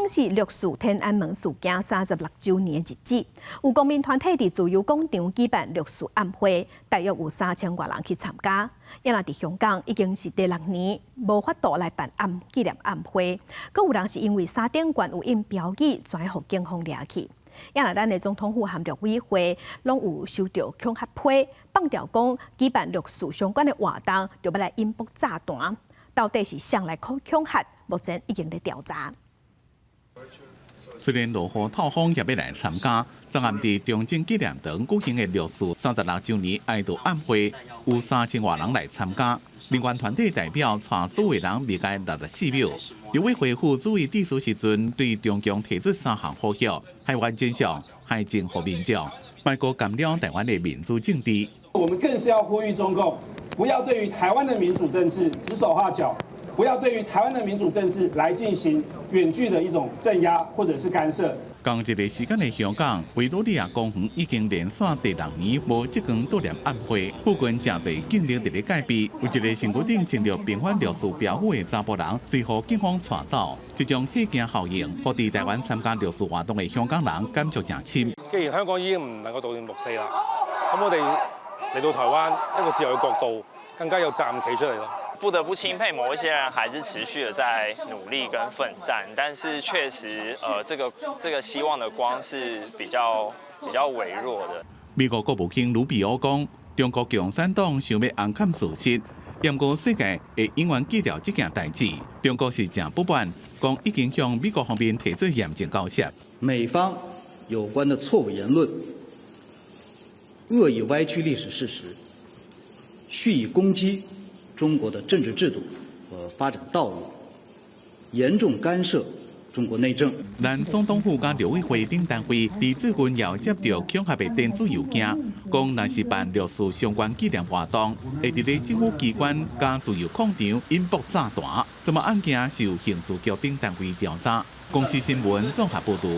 天是绿树天安门事件36周年日子，有公民团体伫自由广场举办绿树暗会，大约有3000多人去参加。因若伫香港已经是第6年无法度来办纪念暗会，阁有人是因为沙顶悬有印标语，全互警方掠去。因若咱的总统府和绿委会拢有收到恐吓批，放调讲举办绿树相关的活动，就要来引爆炸弹。到底是谁来恐吓？目前已经在调查。虽然落雨透风也要来参加，昨暗伫中正纪念堂举行的绿树36周年哀悼晚会，有3000多人来参加。另外团体代表带所有人离开64秒。绿委会副主委致辞时阵，对中共提出3项呼吁：台湾真相、海政和民众，卖国干扰台湾的民主政治。我们更是要呼吁中共，不要对于台湾的民主政治指手画脚。不要对于台湾的民主政治来进行远距的一种镇压或者是干涉。同一个时间的香港，维多利亚公园已经连续第6年无即间悼念暗会，附近真侪警力伫咧戒备。有一个身躯顶穿着平反绿树标语的查甫人，随互警方带走，这种戏剧效应，互伫台湾参加绿树活动的香港人感触真深。既然香港已經唔能夠悼念6·4啦，咁我哋嚟到台灣一個自由嘅角度，更加有責任企出嚟咯。不得不钦佩某一些人还是持续的在努力跟奋战，但是确实，这个希望的光是比较微弱的。美国国务卿卢比奥讲，中国共产党想要暗砍事实，严过世界会永远记了这件代志。中国是正不满，讲已经向美国方面提出严正交涉。美方有关的错误言论，恶意歪曲历史事实，蓄意攻击中国的政治制度和发展道路，严重干涉中国内政。咱总统府甲绿委会等单位伫最近也接到恐吓的电子邮件，讲若是办绿树相关纪念活动，会伫咧政府机关加自由广场引爆炸弹。这么案件是由刑事局等单位调查。公司新闻综合报道。